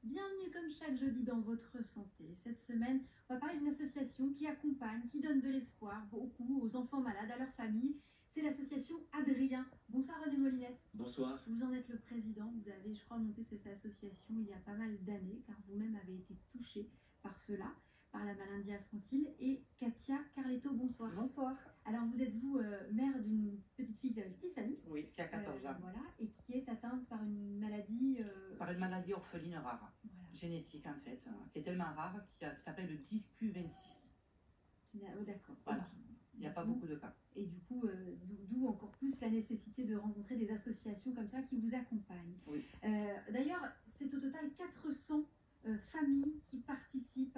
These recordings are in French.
Bienvenue comme chaque jeudi dans votre santé. Cette semaine, on va parler d'une association qui accompagne, qui donne de l'espoir beaucoup aux enfants malades, à leurs familles. C'est l'association Adrien. Bonsoir René Molines. Bonsoir. Vous en êtes le président. Vous avez, je crois, monté cette association il y a pas mal d'années, car vous-même avez été touché par cela, par la maladie infantile. Et Katia Carletto, bonsoir. Bonsoir. Alors vous êtes mère d'une petite fille qui s'appelle Tiffany. Oui, qui a 14 ans. Voilà, et qui est atteinte par une maladie... Par une maladie orpheline rare, Voilà. génétique en fait, qui est tellement rare, qui s'appelle le 10q26. Oh, d'accord. Voilà, il n'y a pas beaucoup de cas. Et du coup, d'où encore plus la nécessité de rencontrer des associations comme ça qui vous accompagnent. Oui. D'ailleurs, c'est au total 400 familles qui participent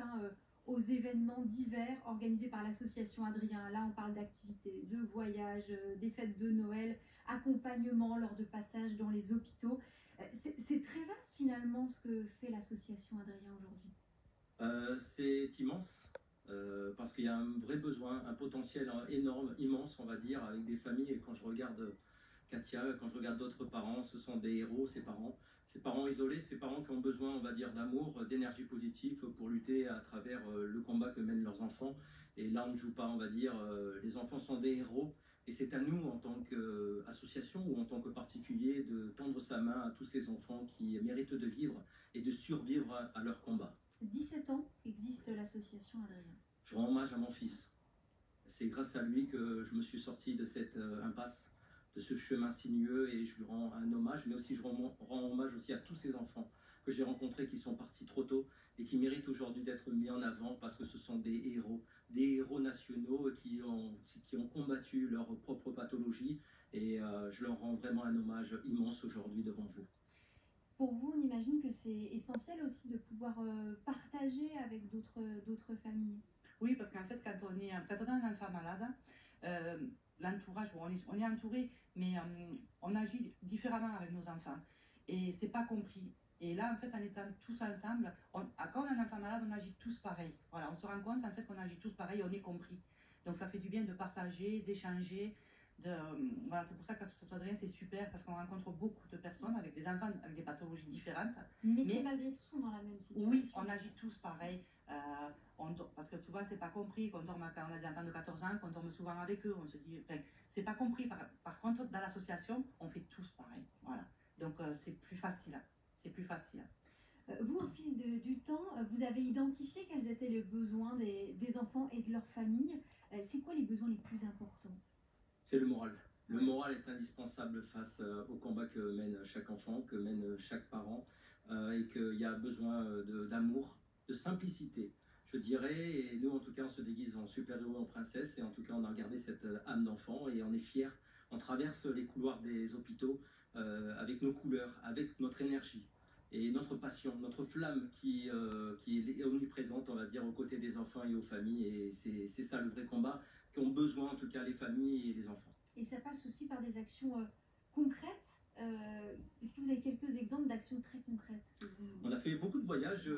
aux événements divers organisés par l'association Adrien. Là, on parle d'activités, de voyages, des fêtes de Noël, accompagnement lors de passages dans les hôpitaux. C'est très vaste finalement ce que fait l'association Adrien aujourd'hui. C'est immense parce qu'il y a un vrai besoin, un potentiel énorme, immense, on va dire, avec des familles. Et quand je regarde Katia, quand je regarde d'autres parents, ce sont des héros, ces parents isolés, ces parents qui ont besoin, on va dire, d'amour, d'énergie positive pour lutter à travers le combat que mènent leurs enfants. Et là, on ne joue pas, on va dire, les enfants sont des héros. Et c'est à nous, en tant qu'association ou en tant que particulier, de tendre sa main à tous ces enfants qui méritent de vivre et de survivre à leur combat. 17 ans existe l'association Adrien. Je rends hommage à mon fils. C'est grâce à lui que je me suis sorti de cette impasse, de ce chemin sinueux, et je lui rends un hommage, mais aussi je rends hommage aussi à tous ces enfants que j'ai rencontrés qui sont partis trop tôt et qui méritent aujourd'hui d'être mis en avant parce que ce sont des héros nationaux qui ont combattu leur propre pathologie, et je leur rends vraiment un hommage immense aujourd'hui devant vous. Pour vous, on imagine que c'est essentiel aussi de pouvoir partager avec d'autres familles. Oui, parce qu'en fait, quand on a un enfant malade, l'entourage, on est entouré, mais on agit différemment avec nos enfants. Et c'est pas compris. Et là, en fait, en étant tous ensemble, quand on a un enfant malade, on agit tous pareil. Voilà, on se rend compte en fait qu'on agit tous pareil et on est compris. Donc ça fait du bien de partager, d'échanger. Voilà, c'est pour ça que l'association Adrien, c'est super, parce qu'on rencontre beaucoup de personnes avec des enfants avec des pathologies différentes. Mais qui malgré tout sont dans la même situation. Oui, on agit tous pareil. Parce que souvent, c'est pas compris. Quand on a des enfants de 14 ans, qu'on dorme souvent avec eux, on se dit, c'est pas compris. Par contre, dans l'association, on fait tous pareil. Voilà. Donc, c'est plus facile. C'est plus facile. Vous, au fil du temps, vous avez identifié quels étaient les besoins des enfants et de leur famille. C'est quoi les besoins les plus importants? C'est le moral. Le moral est indispensable face au combat que mène chaque enfant, que mène chaque parent, et qu'il y a besoin d'amour, de simplicité, je dirais. Et nous, en tout cas, on se déguise en super-héros, en princesse, et en tout cas, on a gardé cette âme d'enfant, et on est fiers. On traverse les couloirs des hôpitaux avec nos couleurs, avec notre énergie et notre passion, notre flamme qui est omniprésente, on va dire, aux côtés des enfants et aux familles. Et c'est ça le vrai combat qu'ont besoin, en tout cas, les familles et les enfants. Et ça passe aussi par des actions concrètes. Est-ce que vous avez quelques exemples d'actions très concrètes? On a fait beaucoup de voyages,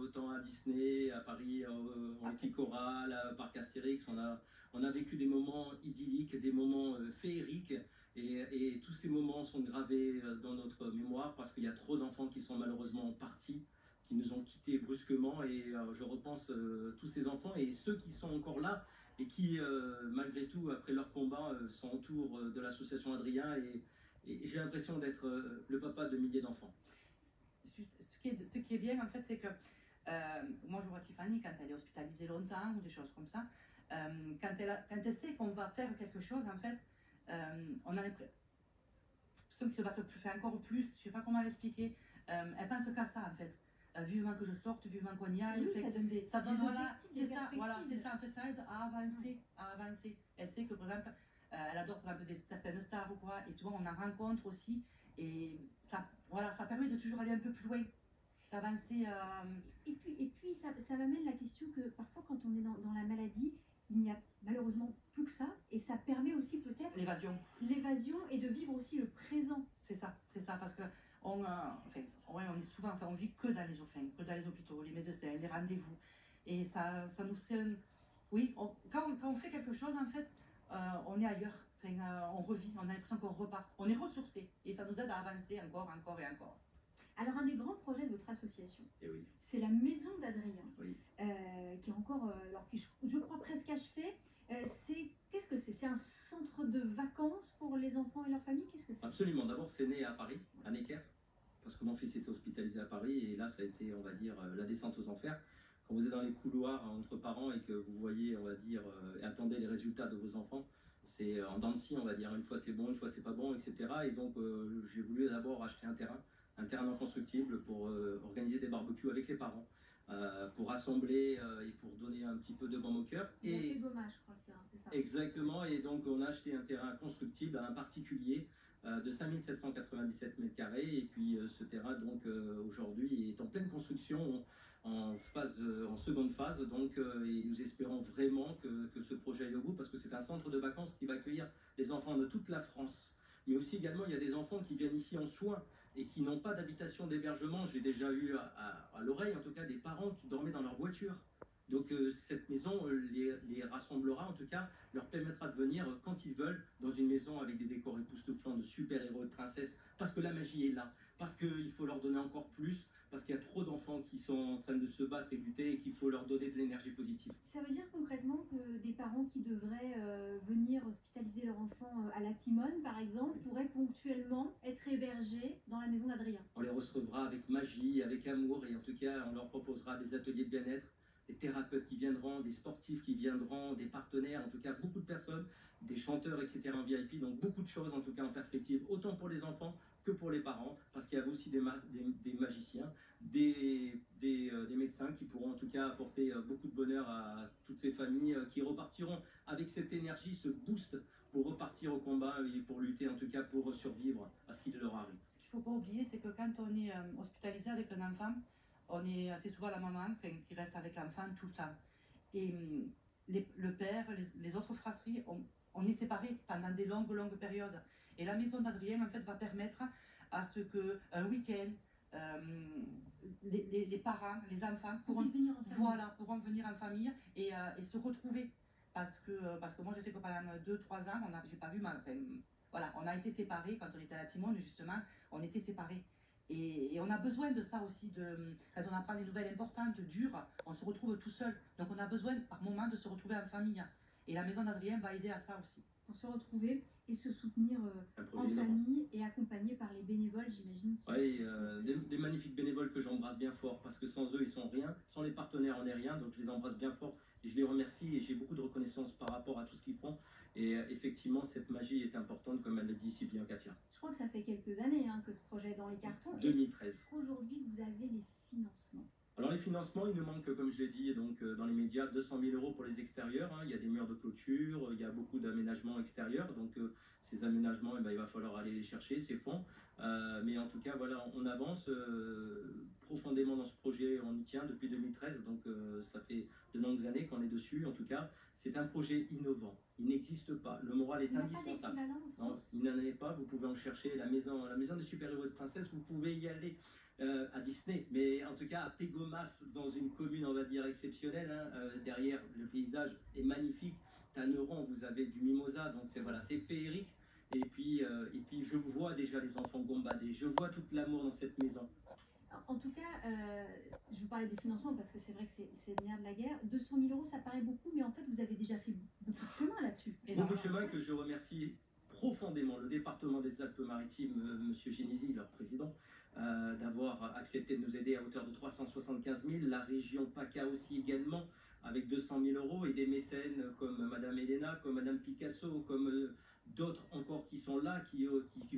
autant à Disney, à Paris, en ski choral, à Parc Astérix. On a vécu des moments idylliques, des moments féeriques, et tous ces moments sont gravés dans notre mémoire parce qu'il y a trop d'enfants qui sont malheureusement partis, qui nous ont quittés brusquement, et je repense tous ces enfants et ceux qui sont encore là et qui, malgré tout, après leur combat, sont autour de l'association Adrien, et j'ai l'impression d'être le papa de milliers d'enfants. Ce qui est bien, en fait, c'est que moi, je vois Tiffany, quand elle est hospitalisée longtemps ou des choses comme ça, quand elle sait qu'on va faire quelque chose, en fait, on a ceux qui se battent fait encore plus, je ne sais pas comment l'expliquer, elle pense qu'à ça, en fait. Vivement que je sorte, vivement qu'on y aille. Oui, ça donne voilà, c'est ça, voilà, c'est ça, en fait, ça aide à avancer, Elle sait que, par exemple, elle adore, par exemple, certaines stars ou quoi, et souvent on en rencontre aussi, et ça, voilà, ça permet de toujours aller un peu plus loin, d'avancer. Et puis ça m'amène la question que parfois, quand on est dans la maladie, il n'y a malheureusement plus que ça, et ça permet aussi peut-être l'évasion et de vivre aussi le présent. C'est ça, parce que on est souvent, on vit que dans les hôpitaux, les médecins, les rendez-vous, et ça nous sert. Oui, quand on fait quelque chose, en fait, on est ailleurs, on revit, on a l'impression qu'on repart, on est ressourcé, et ça nous aide à avancer encore et encore. Alors, un des grands projets de votre association, Et oui, c'est la maison d'Adrien, oui. qui est encore, alors qui je crois presque achevée. Qu'est-ce que c'est? C'est un centre de vacances pour les enfants et leurs familles? Qu'est-ce que c'est? Absolument. D'abord, c'est né à Paris, à Necker, parce que mon fils était hospitalisé à Paris, et là, ça a été, on va dire, la descente aux enfers. Quand vous êtes dans les couloirs entre parents et que vous voyez, on va dire, et attendez les résultats de vos enfants, c'est en dents de scie, on va dire. Une fois c'est bon, une fois c'est pas bon, etc. Et donc, j'ai voulu d'abord acheter un terrain non constructible pour organiser des barbecues avec les parents, pour rassembler et pour donner un petit peu de baume au cœur. Et dommage, je crois, c'est ça. Exactement, et donc on a acheté un terrain constructible à un particulier de 5797 mètres carrés, et puis ce terrain donc aujourd'hui est en pleine construction, en seconde phase, donc et nous espérons vraiment que ce projet aille au bout, parce que c'est un centre de vacances qui va accueillir les enfants de toute la France, mais aussi également il y a des enfants qui viennent ici en soins et qui n'ont pas d'habitation d'hébergement. J'ai déjà eu à l'oreille en tout cas des parents qui dormaient dans leur voiture. Donc cette maison les rassemblera, en tout cas leur permettra de venir quand ils veulent dans une maison avec des décors époustouflants de super-héros et de princesses, parce que la magie est là, parce qu'il faut leur donner encore plus, parce qu'il y a trop d'enfants qui sont en train de se battre et lutter, et qu'il faut leur donner de l'énergie positive. Ça veut dire concrètement que des parents qui devraient venir hospitaliser leur enfant à la Timone, par exemple, pourraient ponctuellement être hébergés dans la maison d'Adrien? On les recevra avec magie, avec amour, et en tout cas on leur proposera des ateliers de bien-être, des thérapeutes qui viendront, des sportifs qui viendront, des partenaires, en tout cas beaucoup de personnes, des chanteurs, etc. en VIP, donc beaucoup de choses en tout cas en perspective, autant pour les enfants que pour les parents, parce qu'il y a aussi des magiciens, des médecins qui pourront en tout cas apporter beaucoup de bonheur à toutes ces familles qui repartiront avec cette énergie, ce boost pour repartir au combat et pour lutter en tout cas pour survivre à ce qui leur arrive. Ce qu'il ne faut pas oublier, c'est que quand on est hospitalisé avec un enfant, on est assez souvent la maman qui reste avec l'enfant tout le temps. Et le père, les autres fratries, on est séparés pendant des longues périodes. Et la maison d'Adrien, en fait, va permettre à ce qu'un week-end, les parents, les enfants pourront venir en famille et se retrouver. Parce que moi, je sais que pendant 2-3 ans, j'ai pas vu voilà, on a été séparés quand on était à la Timone, justement, on était séparés. Et on a besoin de ça aussi, quand on apprend des nouvelles importantes, dures, on se retrouve tout seul. Donc on a besoin par moment de se retrouver en famille. Et la maison d'Adrien va aider à ça aussi. Pour se retrouver et se soutenir en famille et accompagné par les bénévoles, j'imagine. Oui, des magnifiques bénévoles que j'embrasse bien fort, parce que sans eux, ils sont rien. Sans les partenaires, on n'est rien. Donc je les embrasse bien fort et je les remercie, et j'ai beaucoup de reconnaissance par rapport à tout ce qu'ils font. Et effectivement, cette magie est importante, comme elle le dit si bien Katia. Je crois que ça fait quelques années que ce projet est dans les cartons. 2013. Aujourd'hui, vous avez les financements. Alors les financements, il nous manque, comme je l'ai dit, donc, dans les médias, 200 000 € pour les extérieurs. Il y a des murs de clôture, il y a beaucoup d'aménagements extérieurs. Donc ces aménagements, il va falloir aller les chercher, ces fonds. Mais en tout cas, voilà, on avance profondément dans ce projet. On y tient depuis 2013, donc ça fait de longues années qu'on est dessus. En tout cas, c'est un projet innovant. Il n'existe pas. Le moral est indispensable. Non, il n'en est pas. Vous pouvez en chercher. La maison des super-héros de princesse, vous pouvez y aller. À Disney, mais en tout cas à Pégomas, dans une commune on va dire exceptionnelle, derrière le paysage est magnifique, Tanneron, vous avez du mimosa, donc c'est féerique, et puis je vois déjà les enfants gombader, je vois tout l'amour dans cette maison. En tout cas, je vous parlais des financements parce que c'est vrai que c'est le nerf de la guerre. 200 000 €, ça paraît beaucoup, mais en fait vous avez déjà fait beaucoup de chemin là-dessus. Beaucoup de chemin, que je remercie profondément le département des Alpes-Maritimes, Monsieur Génési, leur président, d'avoir accepté de nous aider à hauteur de 375 000, la région PACA aussi également, avec 200 000 €, et des mécènes comme Madame Elena, comme Madame Picasso, comme d'autres encore qui sont là, qui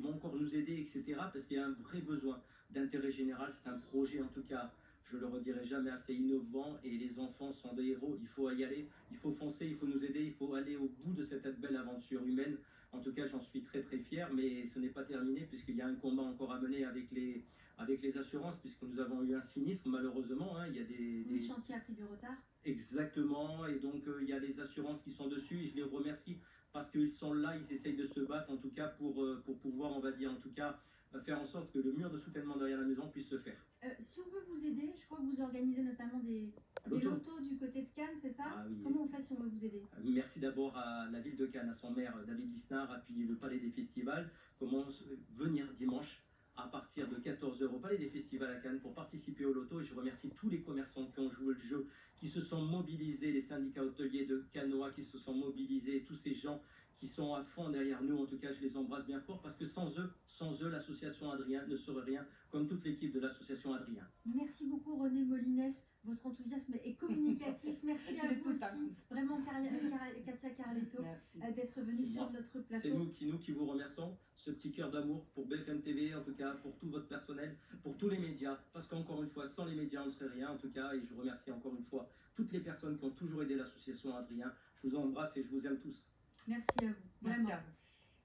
vont encore nous aider, etc. Parce qu'il y a un vrai besoin d'intérêt général. C'est un projet, en tout cas, je le redirai jamais assez, innovant, et les enfants sont des héros. Il faut y aller, il faut foncer, il faut nous aider, il faut aller au bout de cette belle aventure humaine. En tout cas, j'en suis très fier, mais ce n'est pas terminé, puisqu'il y a un combat encore à mener avec les assurances, puisque nous avons eu un sinistre, malheureusement. Il y a Le chantier a pris du retard. Exactement, et donc il y a les assurances qui sont dessus, et je les remercie, parce qu'ils sont là, ils essayent de se battre, en tout cas, pour pouvoir, on va dire, en tout cas, faire en sorte que le mur de soutènement derrière la maison puisse se faire. Si on veut vous aider, je crois que vous organisez notamment des lotos du côté de Cannes, c'est ça? Ah, oui. Comment on fait si on veut vous aider? Merci d'abord à la ville de Cannes, à son maire David Lisnard, puis le Palais des Festivals. Comment venir dimanche à partir de 14 h au Palais des Festivals à Cannes pour participer au loto. Et je remercie tous les commerçants qui ont joué le jeu, qui se sont mobilisés, les syndicats hôteliers de Canoa qui se sont mobilisés, tous ces gens qui sont à fond derrière nous. En tout cas, je les embrasse bien fort parce que sans eux, l'association Adrien ne serait rien, comme toute l'équipe de l'association Adrien. Merci beaucoup René Molines, votre enthousiasme est communicatif. Merci à vous aussi, vraiment Katia Carletto, d'être venue sur notre plateau. C'est nous qui vous remercions, ce petit cœur d'amour pour BFM TV, en tout cas pour tout votre personnel, pour tous les médias, parce qu'encore une fois, sans les médias, on ne serait rien, en tout cas, et je remercie encore une fois toutes les personnes qui ont toujours aidé l'association Adrien. Je vous embrasse et je vous aime tous. Merci à vous, vraiment. Merci à vous.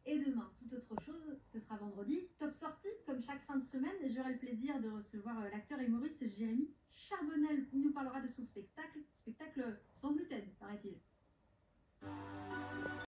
Et demain, toute autre chose, ce sera vendredi, top sortie, comme chaque fin de semaine, j'aurai le plaisir de recevoir l'acteur et humoriste Jérémy Charbonnel. Il nous parlera de son spectacle sans gluten, paraît-il.